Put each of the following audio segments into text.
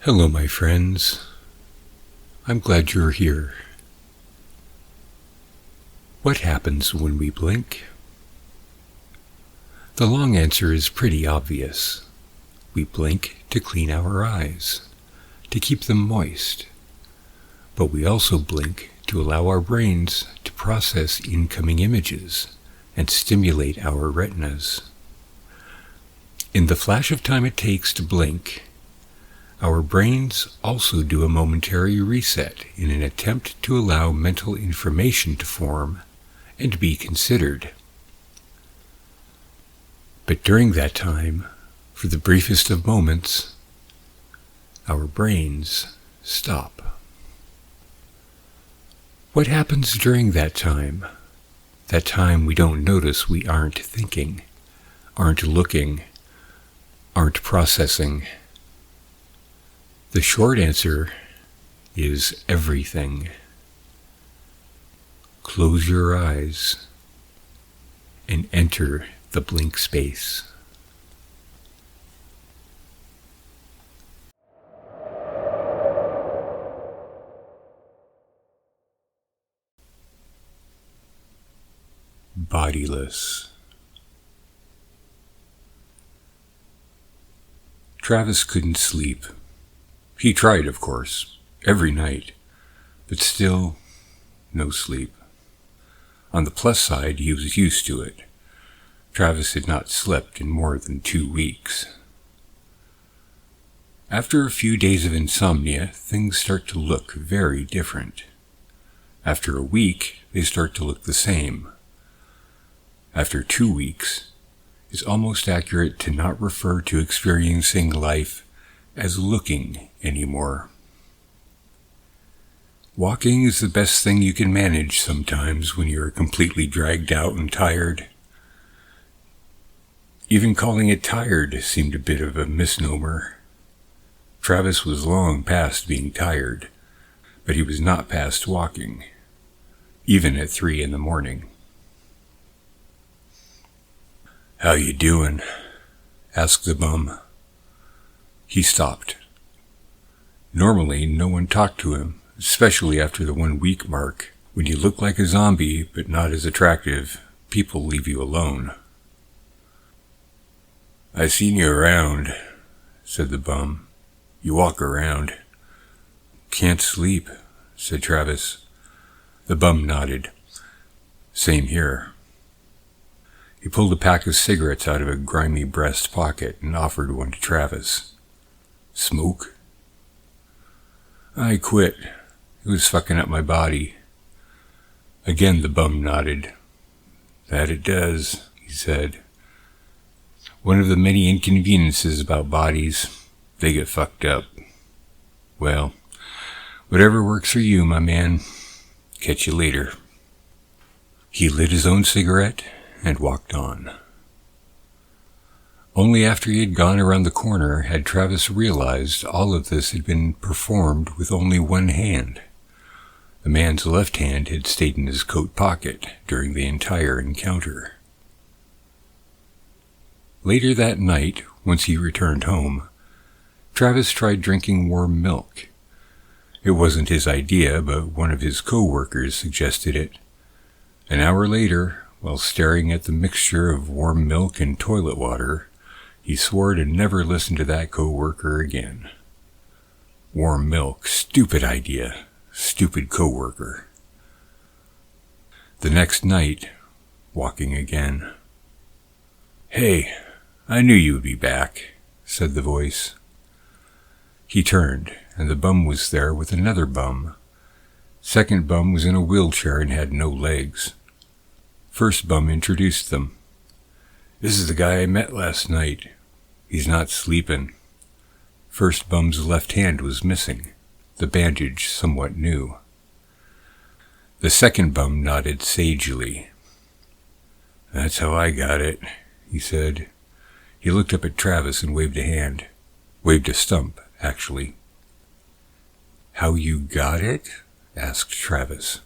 Hello, my friends. I'm glad you're here. What happens when we blink? The long answer is pretty obvious. We blink to clean our eyes, to keep them moist. But we also blink to allow our brains to process incoming images and stimulate our retinas. In the flash of time it takes to blink, our brains also do a momentary reset in an attempt to allow mental information to form and be considered. But during that time, for the briefest of moments, our brains stop. What happens during that time? That time we don't notice we aren't thinking, aren't looking, aren't processing. The short answer is everything. Close your eyes and enter the Blinkspace. Bodiless. Travis couldn't sleep. He tried, of course, every night, but still, no sleep. On the plus side, he was used to it. Travis had not slept in more than 2 weeks. After a few days of insomnia, things start to look very different. After a week, they start to look the same. After 2 weeks, it's almost accurate to not refer to experiencing life as looking anymore. Walking is the best thing you can manage sometimes when you're completely dragged out and tired. Even calling it tired seemed a bit of a misnomer. Travis was long past being tired, but he was not past walking, even at 3 a.m. "How you doing?" asked the bum. He stopped. Normally, no one talked to him, especially after the 1 week mark. When you look like a zombie, but not as attractive, people leave you alone. "I seen you around," said the bum. "You walk around." "Can't sleep," said Travis. The bum nodded. "Same here." He pulled a pack of cigarettes out of a grimy breast pocket and offered one to Travis. "Smoke?" "I quit. It was fucking up my body." Again the bum nodded. "That it does," he said. "One of the many inconveniences about bodies. They get fucked up. Well, whatever works for you, my man. Catch you later." He lit his own cigarette and walked on. Only after he had gone around the corner had Travis realized all of this had been performed with only one hand. The man's left hand had stayed in his coat pocket during the entire encounter. Later that night, once he returned home, Travis tried drinking warm milk. It wasn't his idea, but one of his co-workers suggested it. An hour later, while staring at the mixture of warm milk and toilet water, he swore to never listen to that co-worker again. Warm milk, stupid idea, stupid co-worker. The next night, walking again. "Hey, I knew you would be back," said the voice. He turned, and the bum was there with another bum. Second bum was in a wheelchair and had no legs. First bum introduced them. "This is the guy I met last night. He's not sleeping." First bum's left hand was missing, the bandage somewhat new. The second bum nodded sagely. "That's how I got it," he said. He looked up at Travis and waved a hand. Waved a stump, actually. "How you got it?" asked Travis.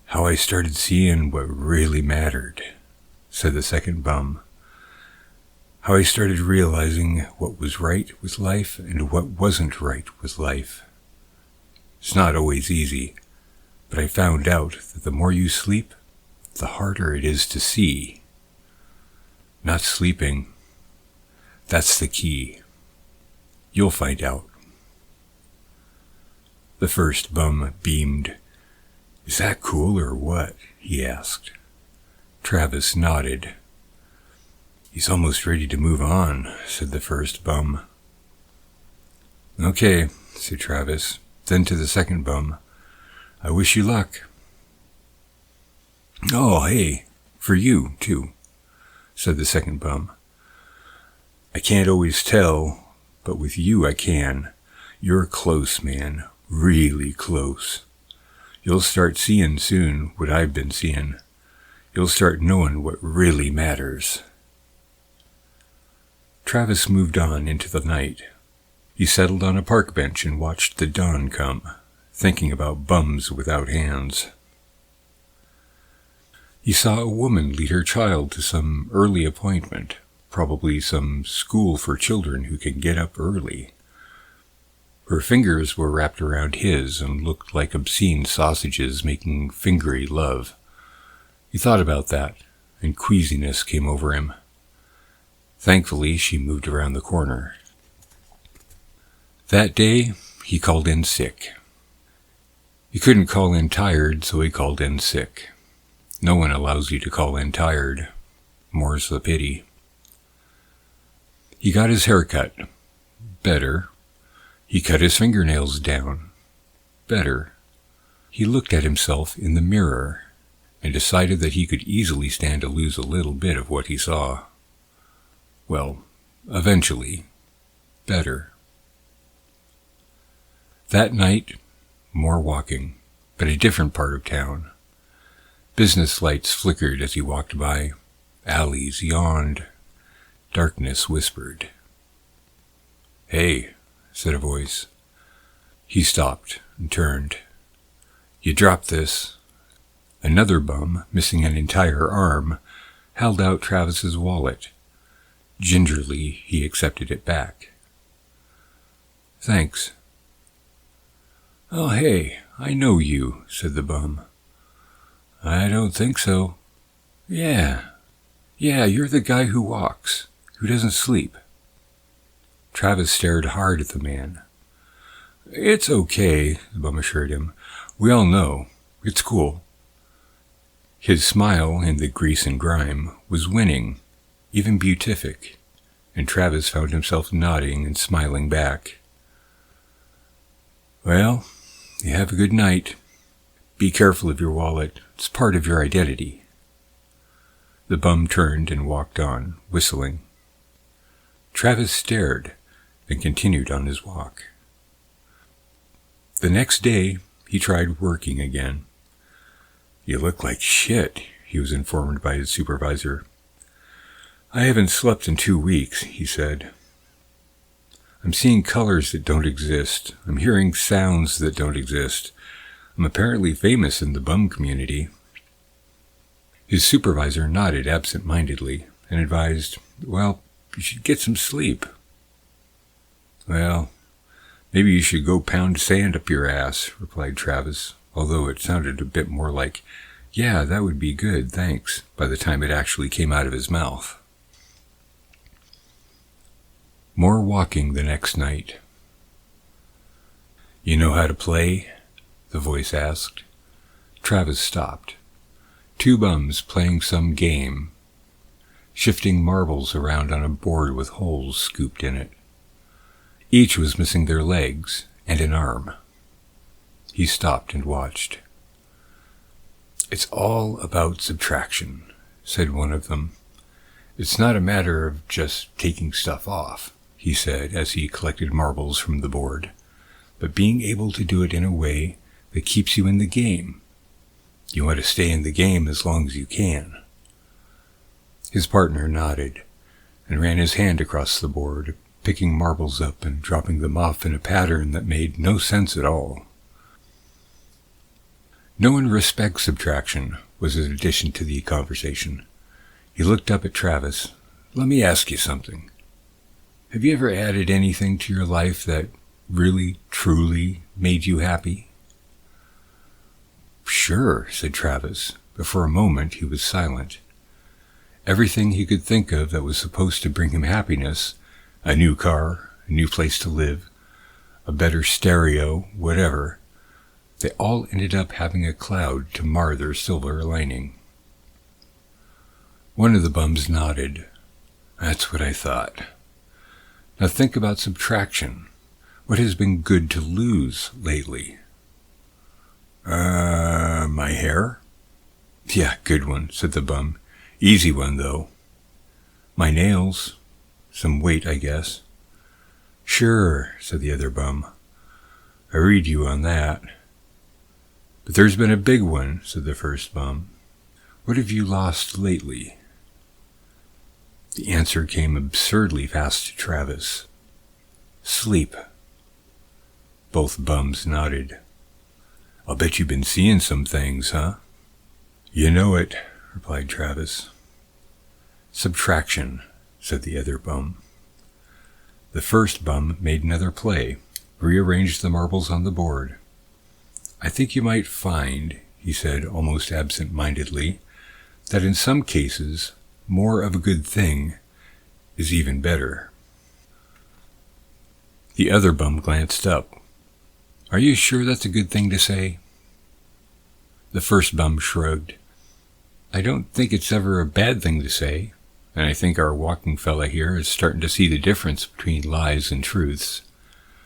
"How I started seeing what really mattered," said the second bum. how I started realizing what was right with life and what wasn't right with life. It's not always easy, but I found out that the more you sleep, the harder it is to see. Not sleeping, that's the key. You'll find out. The first bum beamed. "Is that cool or what?" he asked. Travis nodded. "He's almost ready to move on," said the first bum. "Okay," said Travis. Then to the second bum, "I wish you luck." "Oh, hey, for you, too," said the second bum. "I can't always tell, but with you I can. You're close, man, really close. You'll start seeing soon what I've been seeing. You'll start knowing what really matters." Travis moved on into the night. He settled on a park bench and watched the dawn come, thinking about bums without hands. He saw a woman lead her child to some early appointment, probably some school for children who can get up early. Her fingers were wrapped around his and looked like obscene sausages making fingery love. He thought about that, and queasiness came over him. Thankfully, she moved around the corner. That day, he called in sick. He couldn't call in tired, so he called in sick. No one allows you to call in tired. More's the pity. He got his hair cut. Better. He cut his fingernails down. Better. He looked at himself in the mirror and decided that he could easily stand to lose a little bit of what he saw. Well, eventually. Better. That night, more walking, but a different part of town. Business lights flickered as he walked by. Alleys yawned. Darkness whispered. "Hey," said a voice. He stopped and turned. "You dropped this." Another bum, missing an entire arm, held out Travis's wallet. Gingerly, he accepted it back. "Thanks." "Oh, hey, I know you," said the bum. "I don't think so." Yeah, you're the guy who walks, who doesn't sleep." Travis stared hard at the man. "It's okay," the bum assured him. "We all know. It's cool." His smile in the grease and grime was winning, even beatific, and Travis found himself nodding and smiling back. "Well, you have a good night. Be careful of your wallet. It's part of your identity." The bum turned and walked on, whistling. Travis stared, then continued on his walk. The next day, he tried working again. "You look like shit," he was informed by his supervisor. "I haven't slept in 2 weeks," he said. "I'm seeing colors that don't exist. I'm hearing sounds that don't exist. I'm apparently famous in the bum community." His supervisor nodded absent-mindedly and advised, "Well, you should get some sleep." "Well, maybe you should go pound sand up your ass," replied Travis, although it sounded a bit more like, "Yeah, that would be good, thanks," by the time it actually came out of his mouth. More walking the next night. "You know how to play?" the voice asked. Travis stopped. 2 bums playing some game, shifting marbles around on a board with holes scooped in it. Each was missing their legs and an arm. He stopped and watched. "It's all about subtraction," said one of them. "It's not a matter of just taking stuff off," he said as he collected marbles from the board, "but being able to do it in a way that keeps you in the game. You want to stay in the game as long as you can." His partner nodded and ran his hand across the board, picking marbles up and dropping them off in a pattern that made no sense at all. "No one respects subtraction," was his addition to the conversation. He looked up at Travis, Let me ask you something. Have you ever added anything to your life that really, truly made you happy? Sure, said Travis, but for a moment he was silent. Everything he could think of that was supposed to bring him happiness, a new car, a new place to live, a better stereo, whatever, they all ended up having a cloud to mar their silver lining. One of the bums nodded. That's what I thought. Now think about subtraction. What has been good to lose lately? My hair? Yeah, good one, said the bum. Easy one, though. My nails. Some weight, I guess. Sure, said the other bum. I read you on that. But there's been a big one, said the first bum. What have you lost lately? The answer came absurdly fast to Travis. Sleep. Both bums nodded. I'll bet you've been seeing some things, huh? You know it, replied Travis. Subtraction, said the other bum. The first bum made another play, rearranged the marbles on the board. I think you might find, he said almost absent-mindedly, that in some cases, more of a good thing is even better. The other bum glanced up. Are you sure that's a good thing to say? The first bum shrugged. I don't think it's ever a bad thing to say, and I think our walking fella here is starting to see the difference between lies and truths.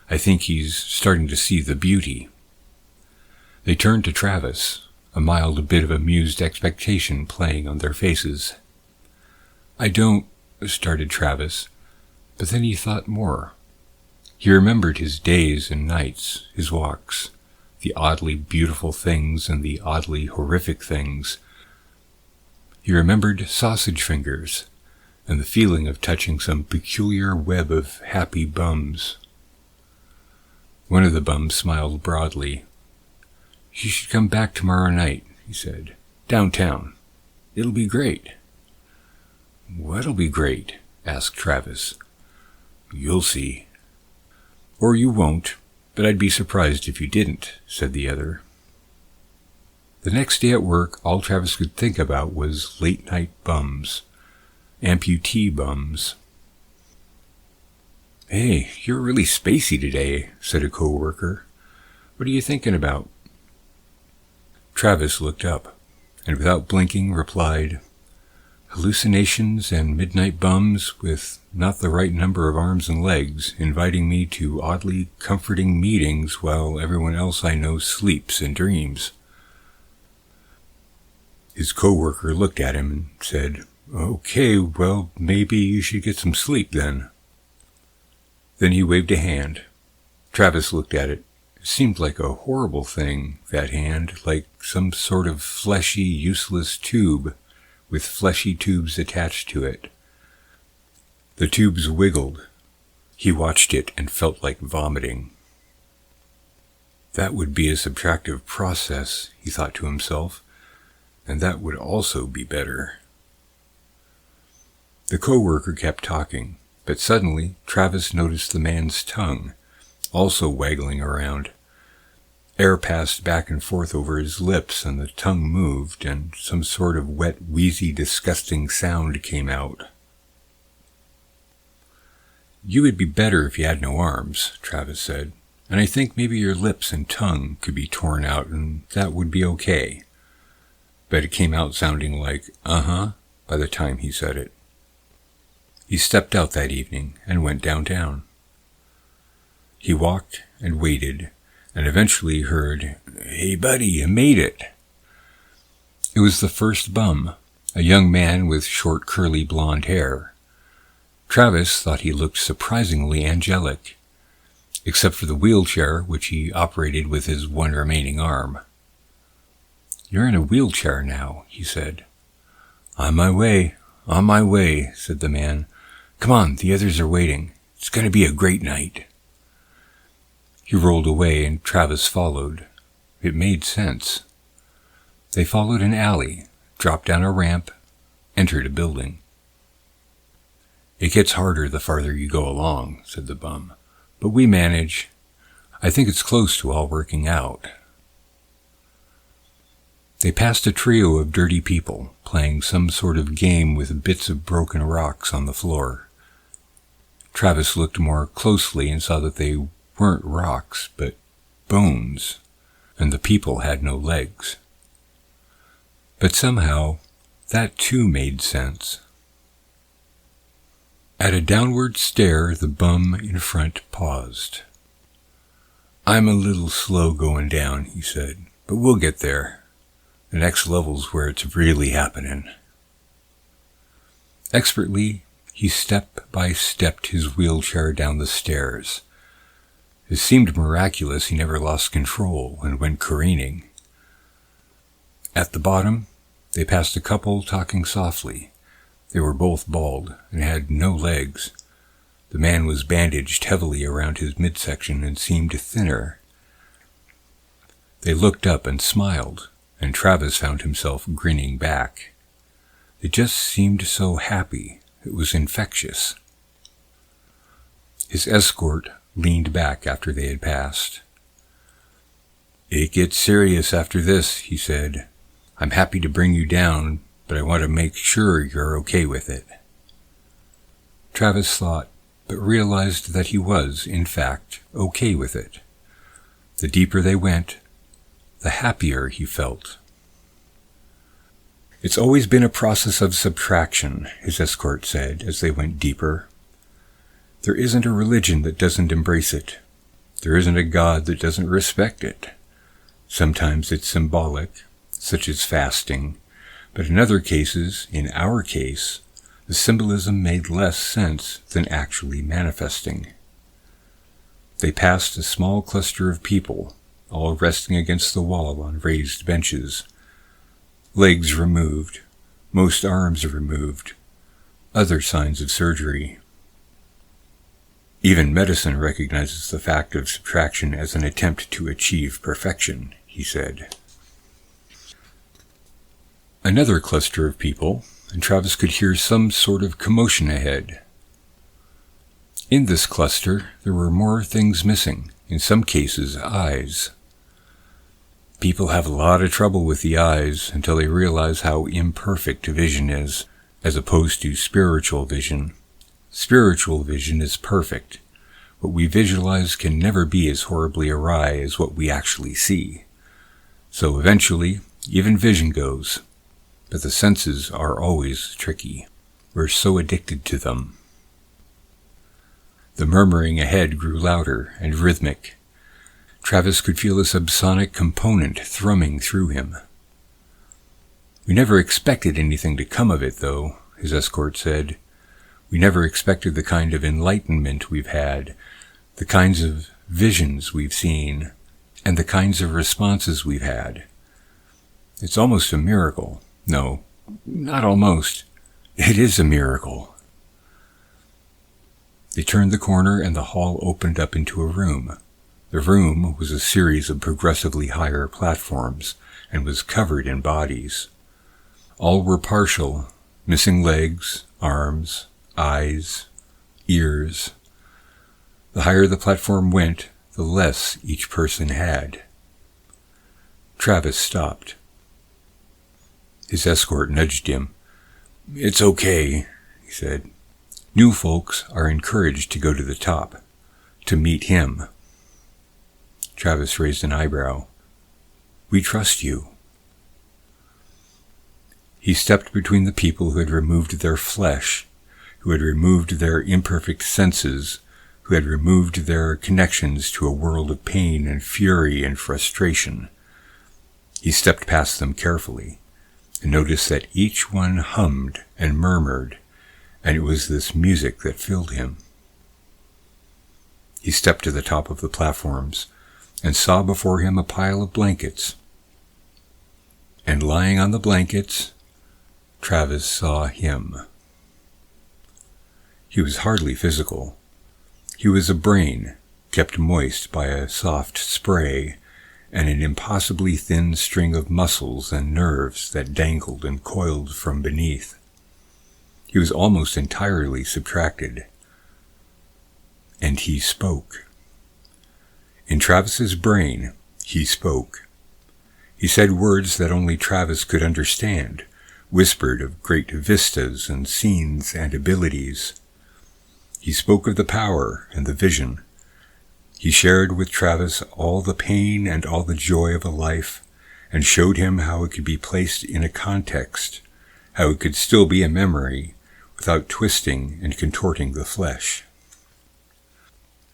I think he's starting to see the beauty. They turned to Travis, a mild bit of amused expectation playing on their faces. I don't, started Travis, but then he thought more. He remembered his days and nights, his walks, the oddly beautiful things and the oddly horrific things. He remembered sausage fingers and the feeling of touching some peculiar web of happy bums. One of the bums smiled broadly. You should come back tomorrow night, he said. Downtown. It'll be great. What'll be great? Asked Travis. You'll see. Or you won't, but I'd be surprised if you didn't, said the other. The next day at work, all Travis could think about was late-night bums. Amputee bums. Hey, you're really spacey today, said a co-worker. What are you thinking about? Travis looked up, and without blinking replied, hallucinations and midnight bums with not the right number of arms and legs, inviting me to oddly comforting meetings while everyone else I know sleeps and dreams. His co-worker looked at him and said, Okay, well, maybe you should get some sleep then. Then he waved a hand. Travis looked at it. It seemed like a horrible thing, that hand, like some sort of fleshy, useless tube with fleshy tubes attached to it. The tubes wiggled. He watched it and felt like vomiting. That would be a subtractive process, he thought to himself, and that would also be better. The co-worker kept talking, but suddenly Travis noticed the man's tongue, also waggling around. Air passed back and forth over his lips, and the tongue moved, and some sort of wet, wheezy, disgusting sound came out. You would be better if you had no arms, Travis said, and I think maybe your lips and tongue could be torn out, and that would be okay. But it came out sounding like, by the time he said it. He stepped out that evening and went downtown. He walked and waited, and eventually heard, Hey buddy, you made it. It was the first bum, a young man with short curly blonde hair. Travis thought he looked surprisingly angelic, except for the wheelchair which he operated with his one remaining arm. You're in a wheelchair now, he said. On my way, said the man. Come on, the others are waiting. It's going to be a great night. He rolled away, and Travis followed. It made sense. They followed an alley, dropped down a ramp, entered a building. It gets harder the farther you go along, said the bum. But we manage. I think it's close to all working out. They passed a trio of dirty people, playing some sort of game with bits of broken rocks on the floor. Travis looked more closely and saw that they weren't rocks, but bones, and the people had no legs. But somehow, that too made sense. At a downward stair, the bum in front paused. I'm a little slow going down, he said, but we'll get there. The next level's where it's really happening. Expertly, he step-by-stepped his wheelchair down the stairs. It seemed miraculous he never lost control and went careening. At the bottom, they passed a couple talking softly. They were both bald and had no legs. The man was bandaged heavily around his midsection and seemed thinner. They looked up and smiled, and Travis found himself grinning back. They just seemed so happy. It was infectious. His escort leaned back after they had passed. It gets serious after this, he said. I'm happy to bring you down, but I want to make sure you're okay with it. Travis thought, but realized that he was, in fact, okay with it. The deeper they went, the happier he felt. It's always been a process of subtraction, his escort said as they went deeper. There isn't a religion that doesn't embrace it. There isn't a God that doesn't respect it. Sometimes it's symbolic, such as fasting, but in other cases, in our case, the symbolism made less sense than actually manifesting. They passed a small cluster of people, all resting against the wall on raised benches. Legs removed, most arms removed, other signs of surgery. Even medicine recognizes the fact of subtraction as an attempt to achieve perfection, he said. Another cluster of people, and Travis could hear some sort of commotion ahead. In this cluster, there were more things missing, in some cases eyes. People have a lot of trouble with the eyes until they realize how imperfect vision is, as opposed to spiritual vision. Spiritual vision is perfect. What we visualize can never be as horribly awry as what we actually see. So eventually, even vision goes. But the senses are always tricky. We're so addicted to them. The murmuring ahead grew louder and rhythmic. Travis could feel a subsonic component thrumming through him. We never expected anything to come of it, though, his escort said. We never expected the kind of enlightenment we've had, the kinds of visions we've seen, and the kinds of responses we've had. It's almost a miracle. No, not almost. It is a miracle. They turned the corner and the hall opened up into a room. The room was a series of progressively higher platforms and was covered in bodies. All were partial, missing legs, arms, eyes, ears. The higher the platform went, the less each person had. Travis stopped. His escort nudged him. It's okay, he said. New folks are encouraged to go to the top, to meet him. Travis raised an eyebrow. We trust you. He stepped between the people who had removed their flesh, who had removed their imperfect senses, who had removed their connections to a world of pain and fury and frustration. He stepped past them carefully, and noticed that each one hummed and murmured, and it was this music that filled him. He stepped to the top of the platforms, and saw before him a pile of blankets. And lying on the blankets, Travis saw him. He was hardly physical. He was a brain, kept moist by a soft spray, and an impossibly thin string of muscles and nerves that dangled and coiled from beneath. He was almost entirely subtracted. And he spoke. In Travis's brain, he spoke. He said words that only Travis could understand, whispered of great vistas and scenes and abilities. He spoke of the power and the vision. He shared with Travis all the pain and all the joy of a life, and showed him how it could be placed in a context, how it could still be a memory, without twisting and contorting the flesh.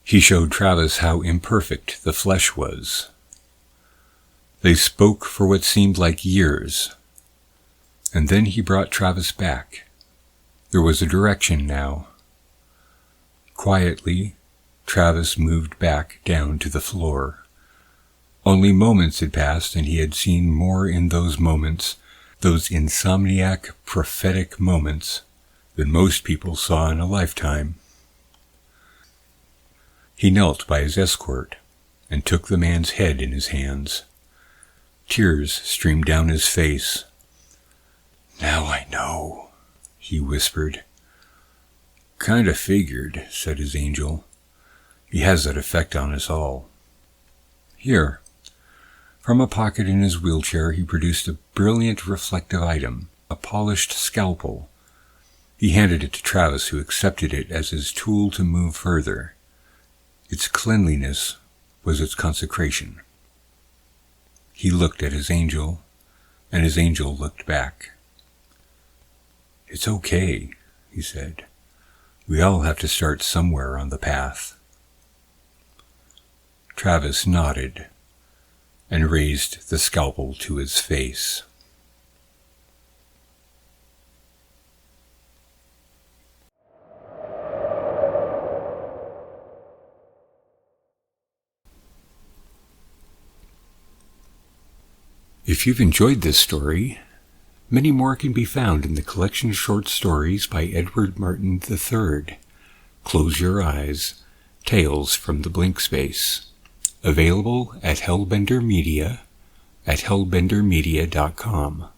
He showed Travis how imperfect the flesh was. They spoke for what seemed like years, and then he brought Travis back. There was a direction now. Quietly, Travis moved back down to the floor. Only moments had passed, and he had seen more in those moments, those insomniac, prophetic moments, than most people saw in a lifetime. He knelt by his escort and took the man's head in his hands. Tears streamed down his face. "Now I know," he whispered. "Kinda figured," said his angel. "He has that effect on us all." Here. From a pocket in his wheelchair he produced a brilliant reflective item, a polished scalpel. He handed it to Travis, who accepted it as his tool to move further. Its cleanliness was its consecration. He looked at his angel, and his angel looked back. "It's okay," he said. "We all have to start somewhere on the path." Travis nodded and raised the scalpel to his face. If you've enjoyed this story, many more can be found in the collection of short stories by Edward Martin III, Close Your Eyes, Tales from the Blinkspace, available at Hellbender Media at hellbendermedia.com.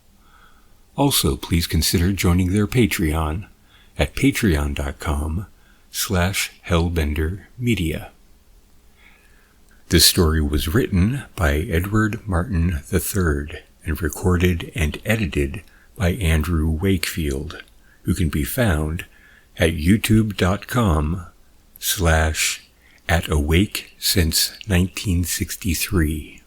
Also, please consider joining their Patreon at patreon.com/hellbendermedia. This story was written by Edward Martin III and recorded and edited by Andrew Wakefield, who can be found at youtube.com/@awake since 1963.